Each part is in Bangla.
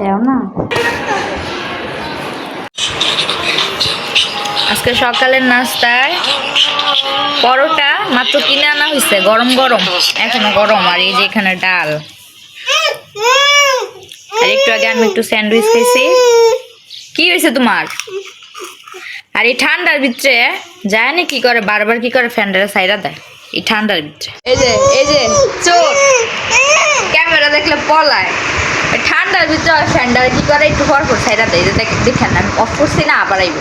দেও না। আজকে সকালের নাস্তায় পরোটা মাত্র কিনে আনা হয়েছে, গরম গরম, এখনো গরম। আর এই যে এখানে ডাল। আর একটু আগে আমি একটু স্যান্ডউইচ খাইছি। কি হয়েছে তোমার? আর এই ঠান্ডার ভিতরে যায় না কি করে, বারবার কি করে ফ্যানটা সাইডা দেয় এই ঠান্ডার ভিতরে। এই যে চোর, ক্যামেরা দেখলে পলায়। ঠান্ডার ভিতরে ফ্যানটা কি করে একটু পর পর সাইডা দেয়। দেখেন আমি অফ করছি না, আবার আইব।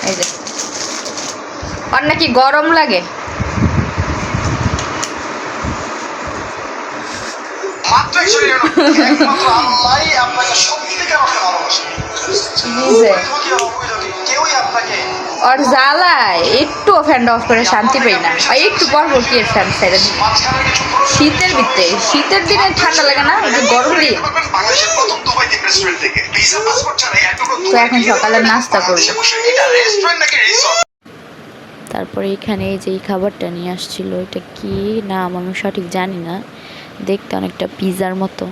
এই যে আর নাকি গরম লাগে। আর জ্বালায় একটু ফ্যানটা অফ করে শান্তি পাই না। একটু পর পর কি ফ্যান ছেড়ে দিই। শীতের ভিতরে, শীতের দিনে ঠান্ডা লাগে না, ওই যে গরম দিয়ে। তো এখন সকালে নাস্তা করবো। তারপরে এখানে এই যে এই খাবারটা নিয়ে আসছিল, এটা কি নাম আমি সঠিক জানি না, দেখতে অনেকটা পিজার মতো।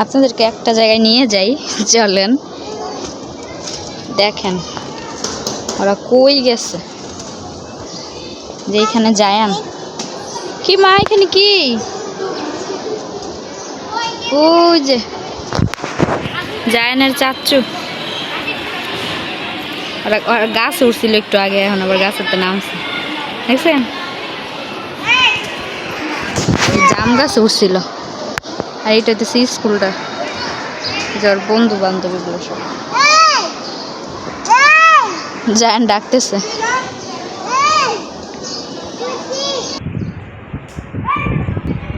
আপনাদেরকে একটা জায়গায় নিয়ে যাই, চলেন দেখেন ওরা কই গেছে। যে এখানে যায়ান কি মা, এখানে কি ওই যে জায়ানের চাচ্চু। ওরা গাছ উঠছিল একটু আগে, এখন আবার গাছের তো নামছে, দেখছেন জাম গাছ উঠছিল। আর এটা হচ্ছে স্কুলটা, যার বন্ধু বান্ধবীগুলো সব জায়ান ডাকতেছে।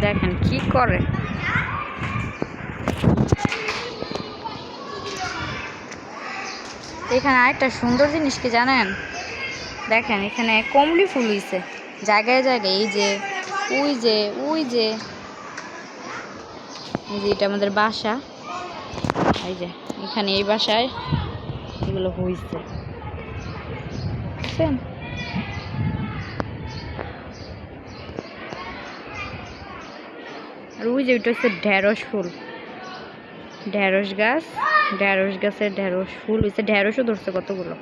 দেখেন কি করে। এখানে আরেকটা সুন্দর জিনিস কি জানেন, দেখেন এখানে কমলি ফুল হইছে জায়গায় জায়গায়। এই যে ওই যে ওই যে এই যে এটা আমাদের বাসা, এই যে এখানে এই বাসায় এগুলো হইছে, বুঝছেন? আর ওই যে ওইটা হচ্ছে ঢেঁড়স ফুল, ঢেঁড়স গাছ, ঢেঁড়স গাছের ঢেঁড়স ফুল হয়েছে, ঢেঁড়সও ধরছে কতগুলো।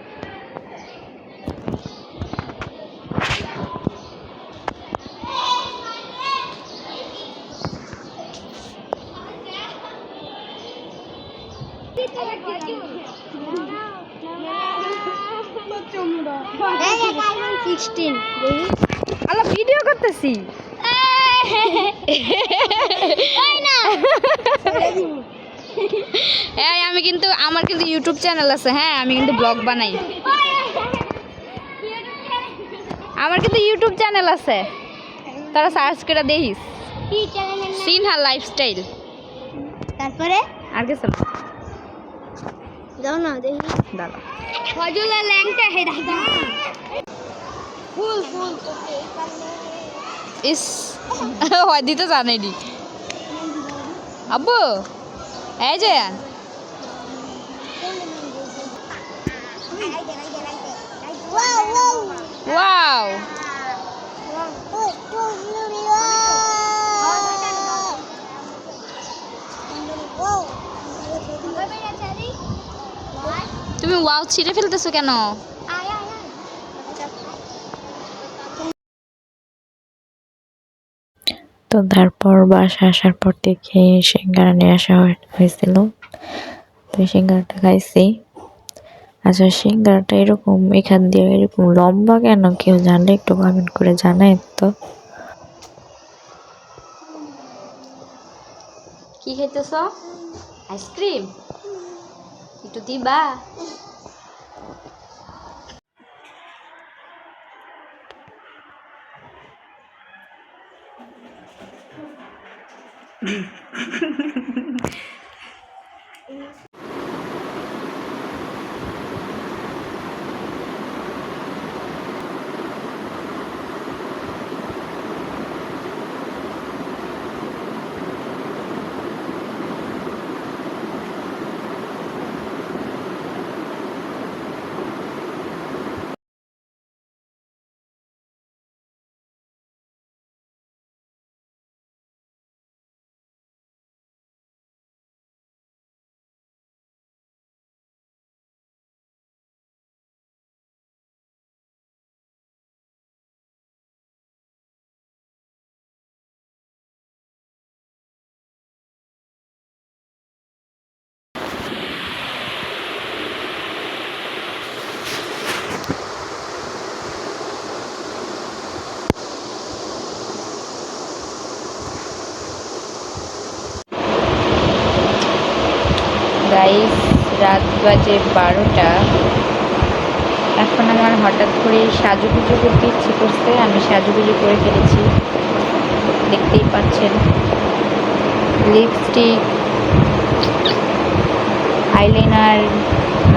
ভিডিও করতেছি। আমি কিন্তু আমার কিন্তু ইউটিউব চ্যানেল আছে, হ্যাঁ আমি কিন্তু ব্লগ বানাই। আমার কিন্তু ইউটিউব চ্যানেল আছে, তারা সার্চ করে দেখিস সিনহা লাইফস্টাইল। তারপরে আর কিছু না, যাও না দেখি দাঁড়া ফজলা ল্যাংটা হে দাদা ফুল ফুল ইস হয় দিতে জানাই দি আব্বু। এই যে ওয়াও, তুমি ওয়াও ছিঁড়ে ফেলতেছো কেন? তো তারপর বাসা আসার পর দেখে সিঙ্গারা নিয়ে আসা হয়েছিল, তো সিঙ্গারাটা খাইছি। আচ্ছা সিঙ্গারাটা এরকম এখান দিয়ে এরকম লম্বা কেন, কেউ জানলে একটু কমেন্ট করে জানায় তো। কি খাইতেছ? আইসক্রিম একটু দিবা? বাজে 12টা। এখন আমার হঠাৎ করে সাজুগুজু করতে ইচ্ছে করছে, আমি সাজুগুজু করে ফেলেছি, দেখতেই পাচ্ছেন। Lipstick, eyeliner,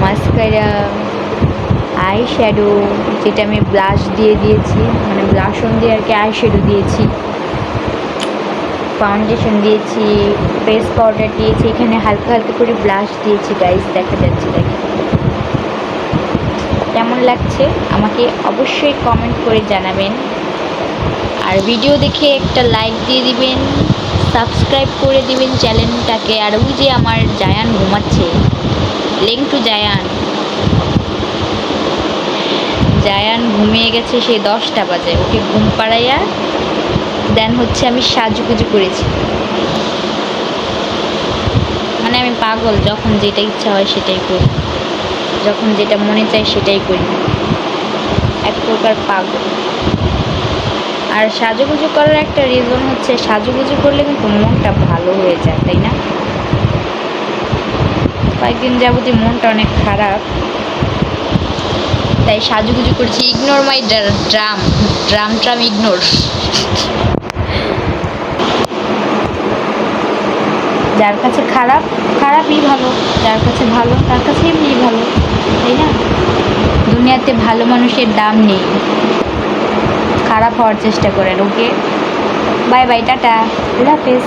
mascara, eye shadow, যেটা আমি ব্লাশ দিয়ে দিয়েছি, মানে ব্লাশন দিয়ে আর কি আই শ্যাডো দিয়েছি, ফাউন্ডেশন দিয়েছি, ফেস পাউডার দিয়েছি, এখানে হালকা হালকা করে ব্লাশ দিয়েছি গাইস, দেখা যাচ্ছে দেখেন। কেমন লাগছে আমাকে অবশ্যই কমেন্ট করে জানাবেন, আর ভিডিও দেখে একটা লাইক দিয়ে দিবেন, সাবস্ক্রাইব করে দিবেন চ্যানেলটাকে। আর ওই যে আমার জায়ান ঘুমাচ্ছে, লেংটু জায়ান ঘুমিয়ে গেছে, সেই 10টা বাজে, ওকে ঘুম পাড়াইয়া দেন হচ্ছে আমি সাজুগুজু করেছি। মানে আমি পাগল, যখন যেটা ইচ্ছা হয় সেটাই করি, যখন যেটা মনে চায় সেটাই করি, এক প্রকার পাগল। আর সাজুগুজু করার একটা রিজন হচ্ছে, সাজুগুজু করলে কিন্তু মনটা ভালো হয়ে যায়, তাই না? কয়েকদিন যাবতীয় মনটা অনেক খারাপ, তাই সাজুগুজু করছি। ইগনোর মাই ড্রাম ইগনোর। যার কাছে খারাপ খারাপই ভালো, যার কাছে ভালো তার কাছে এমনি ভালো, তাই না? দুনিয়াতে ভালো মানুষের দাম নেই, খারাপ হওয়ার চেষ্টা করেন। ওকে, বাই বাই, টাটা, আল্লাহ হাফেজ।